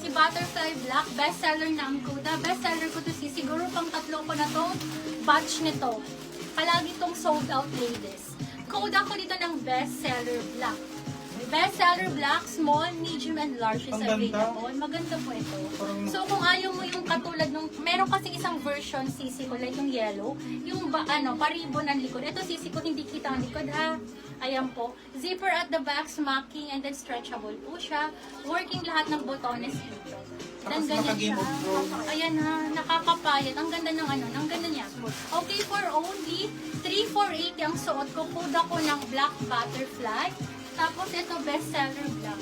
Si Butterfly Black, bestseller na ang Coda. Bestseller ko to siguro pang 3 ko na tong batch nito. Palagi tong sold out, ladies. Coda ko dito ng bestseller Black. Bestseller Black, small, medium, and large is available. Maganda po ito. So, kung ayaw mo yung katulad nung, meron kasing isang version, sisi ko, like yung yellow, yung paribo ng likod. Ito, sisi ko, hindi kita ang likod, ha? Ayan po. Zipper at the back, smacking, and then stretchable po siya. Working lahat ng botones dito. Then, ganyan siya. Ayan ha, nakakapayat. Ang ganda ng ang ganda niya. Okay, for only 3,480 ang suot ko. Kuda ko ng Black Butterfly. Tapos ito, bestseller Black.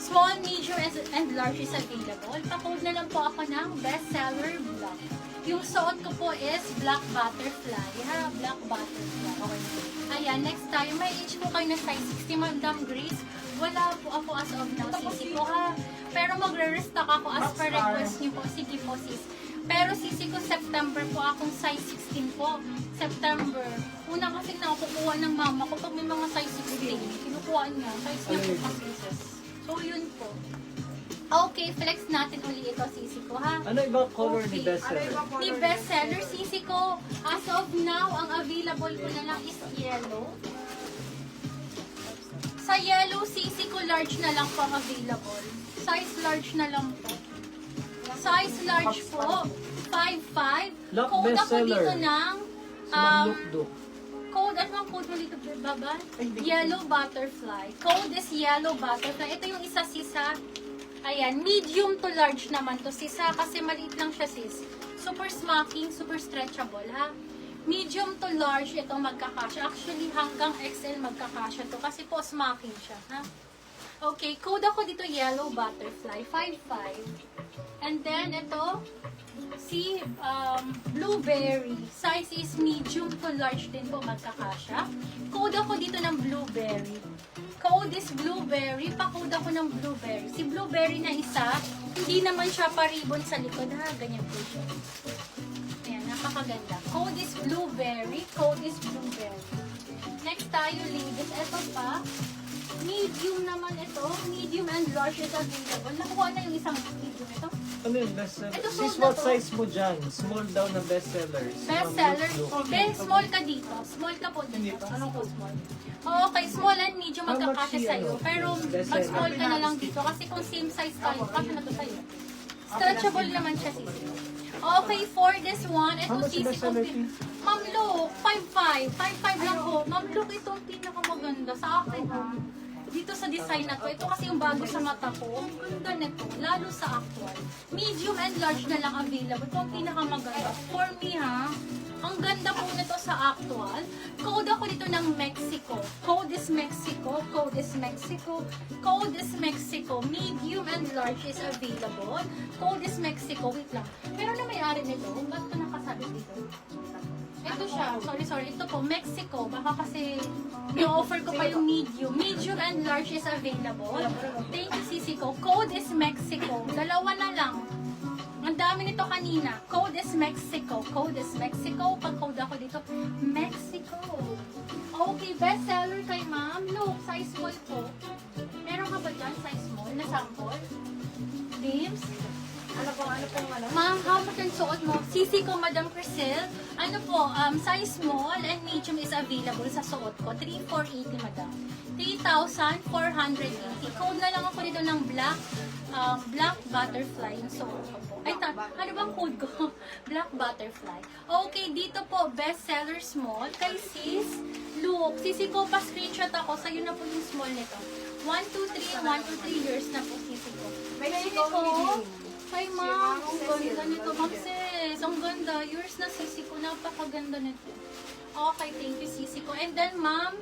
Small, medium, and large is available. Pa-code na lang po ako ng bestseller Black. Yung suot ko po is Black Butterfly. Ha? Black Butterfly. Okay. Ayan, next tayo. May age po kayo na size 60, Madam Grace. Wala po ako as of now, sisi ko ha. Pero magre-restock ako as per request niyo po. Sige po, sis. Pero sisi ko, September po akong size 16 po. September. Una kasi nakukuha ng mama ko pag may mga size 16. Kinukuha niya. Size niya po kasi. So, yun po. Okay, flex natin uli ito, sisi ko, ha? Ano ibang color ni bestseller? Ni bestseller, sisi ko, as of now, ang available ko na lang is yellow. Sa yellow, sisi ko, large na lang po available. Size large na lang po. Size large po, 5'5". Lock Code ako bestseller. dito ng, code, ano ang code mo dito, baba? Yellow Butterfly. Code is Yellow Butterfly. Ito yung isa, sisa. Ayan, medium to large naman to, sisa, kasi maliit lang siya, sis. Super smacking, super stretchable, ha? Medium to large, ito magkakasya. Actually, hanggang XL magkakasya to, kasi po smacking siya, ha? Okay, code ako dito, Yellow Butterfly, 5'5". And then, ito, si Blueberry. Size is medium to large din po magkakasya. Code ako dito ng Blueberry. Code is Blueberry. Pa-code ako ng Blueberry. Si Blueberry na isa, hindi naman siya paribon sa likod, ha? Ganyan po siya. Ayan, napakaganda. Code is Blueberry. Code is Blueberry. Next tayo, ladies. Ito pa. Medium naman ito. Medium and large is available. Nakuha na yung isang medium ito. Ano yung bestseller? Ito, Sis, sold na what to. size mo dyan? Small daw na bestseller. Bestseller. Ben, small ka dito. Small ka po dito. Anong po small? Oh, okay, small and medium magkakasya sa'yo. Pero mag-small ka na lang dito. Kasi kung same size tayo, kasya na to sa'yo. Stretchable naman siya, sisi. Okay, for this one, ito sisi ko. Ma'am Luke, 5'5". 5'5 lang po. Ma'am Luke, ito ang pinakamaganda sa akin, ha? Dito sa design na to, ito kasi yung bago sa mata ko. Ang ganda nito, lalo sa actual. Medium and large na lang available. Ito ang pinakamaganda. For me, ha? Ang ganda po nito sa actual. Code ako dito ng Mexico. Code is Mexico. Code is Mexico. Code is Mexico. Medium and large is available. Code is Mexico. Wait lang. Meron na may-ari nito. Ba't ito nakasabi dito? Ito siya. Sorry. Ito po, Mexico. Baka kasi i-offer ko pa yung medium. Medium and large is available. Thank you, sisi ko. Code is Mexico. Dalawa na lang. Ang dami nito kanina. Code is Mexico. Code is Mexico. Pag-code ako dito, Mexico. Okay, bestseller kay ma'am. Look, size small po. Meron ka ba dyan, size small na sample? Beams? Ma'am, how much ang suot mo? Sisi ko, Madam Crisel. Ano po, size small and medium is available sa suot ko. 3,480, Madam. 3,480. Code na lang ako dito ng black butterfly yung suot ko po. Ay, ano bang code ko? Black butterfly. Okay, dito po, bestseller small. Kay sis, look, sisi ko, pa-screenshot ako. Sa'yo na po yung small nito. 1, 2, 3 years na po, sisi ko. Sisi ko, ay, ma'am, ang ganda nito. Ma'am, sis, ang ganda. Yours na, sisi ko. Napakaganda nito. Okay, thank you, sisi ko. And then, ma'am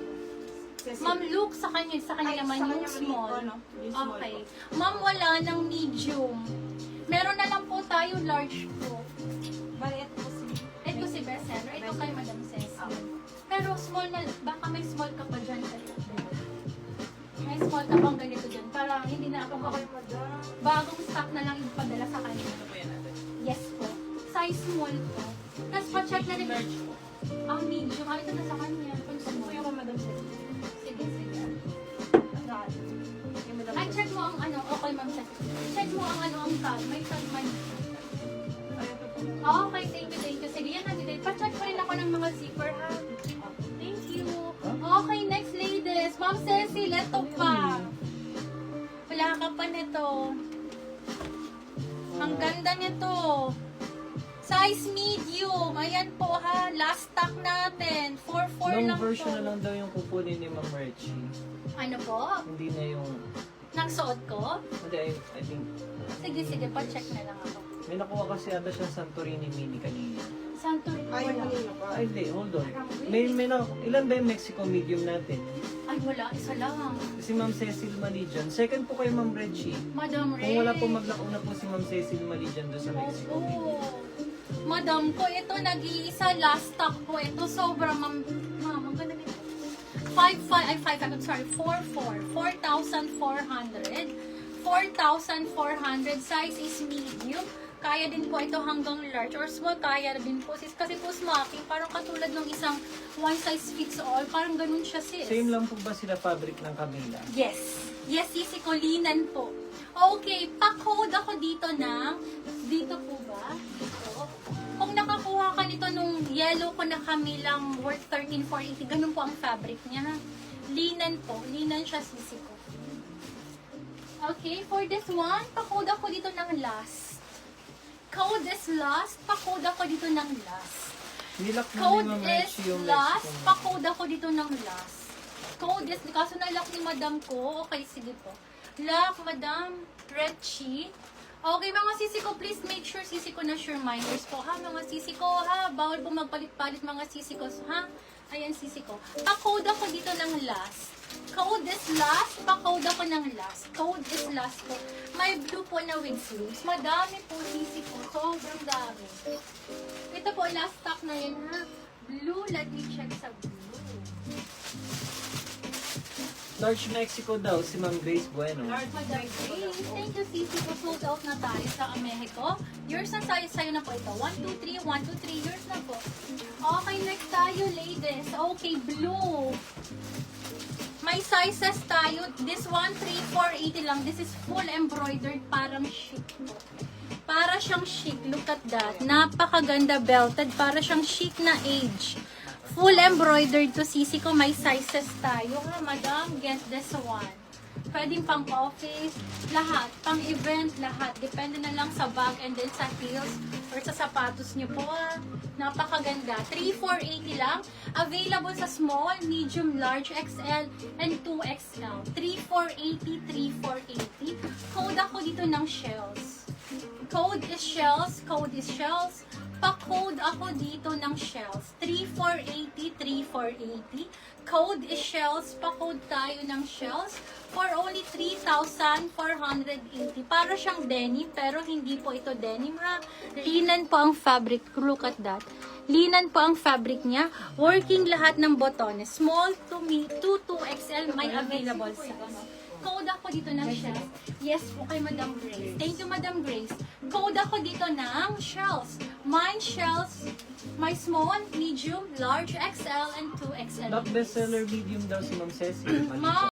Luke, sa kanya naman yung small. Okay. Ma'am, wala ng medium. Meron na lang po tayo large po. Ito si bestseller. Ito kay Madam Ceci. Pero small na, baka may small ka pa dyan. May small ka bang ganito dyan? Para hindi na ako bagong stock na lang ipadala sa kanya. Yes po. Size small po. Tapos pa-check na rin. Ang medium. Ito na sa kanya. Kung small. Yung Madam Ceci. Sige. Ay, check mo ang okay, Ma'am Ceci. Check mo ang ano ang tag. May tag man. Okay, thank you. Sige, yan natin. Pa-check pa rin ako ng mga zipper, ha? Thank you. Okay, next ladies. Ma'am Ceci, leto pa. Wala ka pa nito. Ang ganda nito. Size medium. Ayan po ha. Last stock natin. 4-4 Long lang version to. na lang daw yung kukunin ni Ma'am Richie. Ano po? Hindi na yung... Nang suot ko? Hindi, I think... Sige, pa-check na lang ako. May nakuha kasi ata siya Santorini Mini kanina. Santorini wala. Ay, hindi. Hold on. Ilan ba yung Mexico medium natin? Ay, wala. Isa lang. Si Ma'am Cecil Malijan. Second po kay Ma'am Reggie. Madam Ray. Kung wala po maglako na po si Ma'am Cecil Malijan doon sa Mexico medium. Oo. Madam ko, ito nag-iisa. Last stock po. Ito sobrang, ma'am, ang ganda nito. 4,400. 4,400. Size is medium. Kaya din po ito hanggang large or small. Kaya din po sis. Kasi po smoking, parang katulad ng isang one size fits all. Parang ganun siya sis. Same lang po ba sila fabric ng Camila? Yes. Yes, sisi ko. Linan po. Okay, pa-code ako dito ng, dito po ba? Dito. Kung nakakuha ka nito nung yellow ko na Camilang worth 13,480, ganun po ang fabric niya. Linan po. Linan siya, sisi ko. Okay, for this one, pa-code ako dito ng last. Code is last, pa-code ako dito ng last. Nilak na ni Code Ma'am is Reggie yung last, Mexico. pa-code ako dito ng last. Code is, kaso nalock ni madam ko. Okay, sige po. Lock, madam, Reggie. Okay, mga sisi ko, please make sure sisi ko na sure minders po, ha? Mga sisi ko, ha? Bawal po magpalit-palit mga sisi ko, ha? Ayan, sisi ko. Pa-code ako dito ng last. Code is last, pa-code ako ng last. Code is last po. May blue po na wig sleeves. Madami po, sisi ko. Sobrang dami. Ito po, last stock na yun, ha? Blue, let me check sa blue. Large Mexico daw, si Ma'am Grace Bueno. Madam Grace, thank you, Sisi. Sold out na tayo sa Mexico. Yours na sa'yo na po ito. 1, 2, 3, 1, 2, 3. Yours na po. Okay, next tayo, ladies. Okay, blue. May sizes tayo. This one, 3, 4, 80 lang. This is full embroidered. Parang chic po. Para siyang chic. Look at that. Napakaganda belted. Para siyang chic na age. Full embroidered to, sisi ko. May sizes tayo, ha, madam. Get this one. Pwedeng pang office, lahat. Pang event, lahat. Depende na lang sa bag and then sa heels or sa sapatos niyo po, ha. Napakaganda. 3, 4, 80 lang. Available sa small, medium, large, XL, and 2XL. 3, 4, 80, 3, 4, 80. Code ako dito ng shells. Code is shells. Code is shells. Pa-code ako dito ng shells. 3480, 3480. Code is shells. Pa-code tayo ng shells for only 3,480. Para siyang denim, pero hindi po ito denim, ha. Linan po ang fabric. Look at that. Linan po ang fabric niya. Working lahat ng botones. Small to 2XL may available size. Code ako dito ng shells. Yes po kay Madam Grace. Thank you, Madam Grace. Code ako dito ng shells. Mine shells, my small, medium, large, XL, and 2XL. Top bestseller medium daw si Ma'am Cecil Malijan. Ma'am,